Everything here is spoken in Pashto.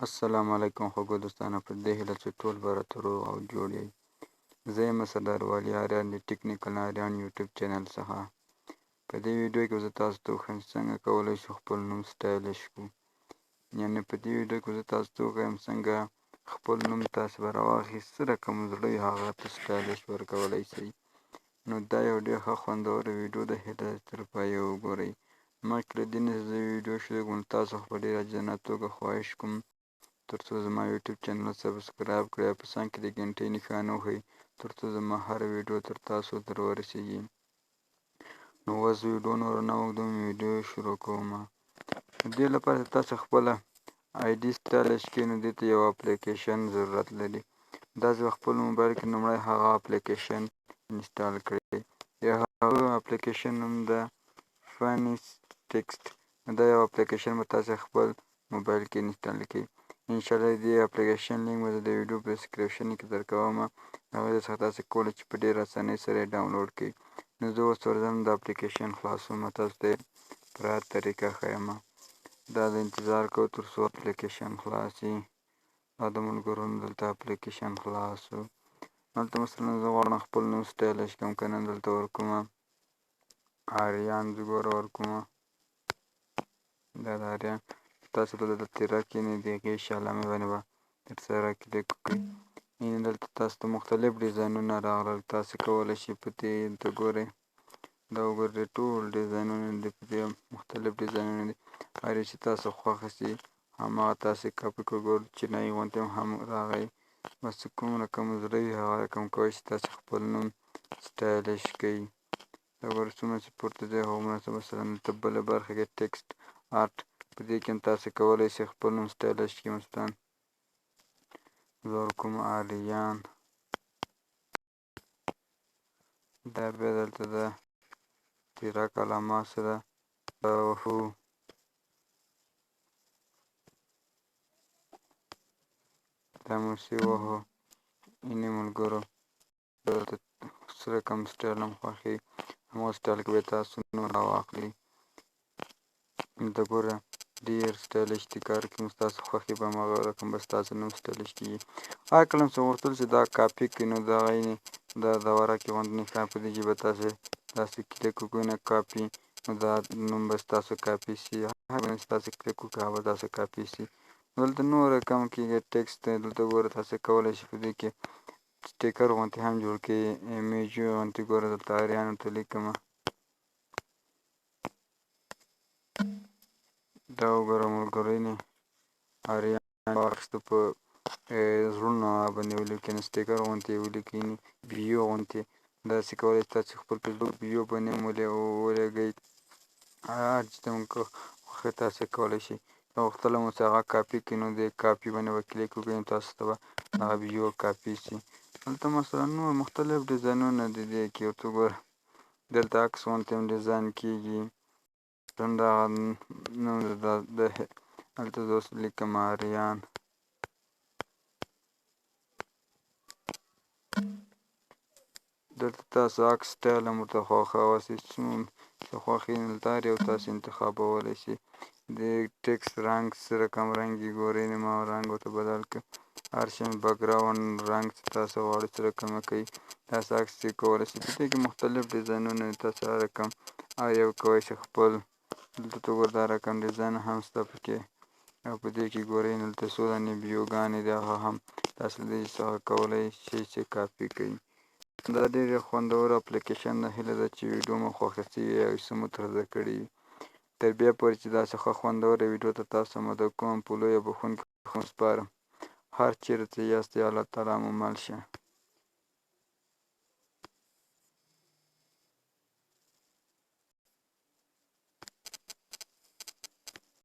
السلام علیکم خوږو دوستانو، په دې هیله چې ټول به راته روغ او جوړ یئ. زه یم سردار والي آریان د ټیکنیکل آریان یوټیوب چینل څخه. په دې ویډیو کې زه تاسو ته وښیم څنګه کولی شو خپل نوم سټایلش کړو. یعنې په دې ویډیو کې زه تاسو ته وښیم څنګه خپل نوم تاسو به راواخلئ، څه رقم زړه وي هغه ته سټایلش ورکولی شئ. نو دا یو ډېر ښه خوندوره ویډیو ده، هیله ده تر پایه وګورئ. مخکې له دې نه چې زه ویډیو شروع کړم، تاسو خو په ډېره عاجزانه توګه خواهش کوم تر څو زما یوټیوب چینل سبسکرایب کړئ او په څنګ کې د ګنټۍ نښان ووهئ تر څو زما هره ویډیو تر تاسو در ورسیږي. نو اوس ویډیو نوره نه اوږدوم، ویډیو شروع کوم. د دې لپاره چې تاسو خپله آی ډي سټایلش کړئ، نو دې ته یو اپلیکیشن ضرورت لري. داسې په خپل موبایل کې لومړی هغه اپلیکیشن انسټال کړئ. د هغه اپلیکیشن نوم ده فني ټیکسټ. دا یو اپلیکیشن به تاسو خپل موبایل کې انسټال کړئ. انشاءالله د دې اپلیکیشن لینک به زه د ویډیو په ډسکرپشن کې درکوم، هغې څخه تاسو کولی چې په ډېره اسانۍ سره یې ډاونلوډ کړئ. نو زه اوس ورځم د اپلیکیشن خلاصوم، تاسو ته یې په راحت طریقه ښیم. دا د انتظار کوو تر څو اپلیکیشن خلاص شي. دا د ملګرو نه دلته اپلیکیشن خلاص شو. دلته مثلا زه غواړم خپل نوم سټایلش کړم، که نه دلته ورکومه آریان زه ګوره ورکومه. دا د آریان تاسو به دلته تیره کښېنئ، د هغې علامې باندې به درسره کلیک وکړئ. یعنې دلته تاسو ته مختلف ډیزاینونه راغلل، تاسو کولی شئ په دې دلته ګورئ، دا وګورئ ټول ډیزاینونه دي، په دې مختلف ډیزاینونه دي. هر یو چې تاسو خوښه شي هماغه تاسې کاپي کړئ. ګورئ چینایي غوندې هم راغی. بس چې کوم رقم زړه وي هغه رقم کوئ چې تاسو خپل نوم سټایلش کړئ. دا ګورئ څومره چې پورته ځئ هغومره مثلا دلته بله برخه کې ټیکسټ آرټ، په دې کې هم تاسو کولی شئ خپل نوم سټایلش کړئ. مثلا زه ورکوم آریان. دا بیا دلته ده تیرک علامه سره وهو. دا موسي وهو. اینې ملګرو دلته څه رقم سټایل هم خوښوي، هماغه سټایل کې به تاسو نوم راواخلئ. دلته ګوره ډېر سټایلش دي، که هر کوم ستاسو خوښ وي په هماغه رقم به ستاسو نوم سټایلش کېږي. هر کله چې غوښتل چې دا کاپي کړئ، نو دغه یې دا د ورقې غوندې نښان په دې کې به تاسې داسې کلیک وکړئ، نه کاپي، نو دا نوم به ستاسو کاپي شي. هر باندې چې تاسې کلیک وکړئ هغه به تاسو کاپي شي. دلته نور رقم کېږي ټیکسټ دی، دلته ګوره تاسې کولی شئ په دې کې سټیکر غوندې هم جوړ کړئ، ایمیجو غوندې. ګوره دلته آریان ورته لیکمه. دا وګوره ملګرو، اینې آریان واخیسته په زړونو باندې ولیکئ، نو سټیکر غوندې یې ولیکئ، بیو غوندې. داسې کولی شئ تاسې خپل فیسبوک بیو باندې هم ولګئ. هر چې زموږ خوښي تاسې کولی شئ. که غوښتل مو چې هغه کاپي کړئ، نو د کاپي باندې به کلیک وکړئ، نو تاسو ته به هغه بیو کاپي شي. دلته مثلا نور مختلف ډیزاینونه دي دې کې ورته وګوره. دلته عکس غوندې هم ډیزاین کېږي. دغه نوم هلته زه اوس لیکم آریان. دلته تاسو عکس سټایل هم ورته خوښولی شئ، چې خوښ یې دلته هر یو تاسو انتخابولی شئ. د ټیکسټ رنګ څه رقم رنګ یې ګورئ، ما رنګ ورته بدل کړ. هر شی بیکګراونډ رنګ چې تاسو غواړئ څه رقم یې کوئ، تاسو عکس یې کولی شئ. په دې کې مختلف ډیزاینونه دي، تاسو هر رقم هر یو کولی شئ خپل. دلته ته ګوره دا رقم ډیزاین هم شته پکې، او په دې کې ګورئ دلته څو دانې بیوګانې دي، هغه هم تاسو له دې څخه کولی شئ چې کاپي کړئ. دا ډېر خوندور اپلیکیشن ده، هیله ده چې ویډیو مو خوښه شوې او څه مو تر زده کړي وي. تر بیا پورې چې داسې ښه خوندوره ویډیو ته تاسو مده کوم، په لویه بښونکي سپارم. هر چېرته چې یاست، الله تعالی مو مل شه.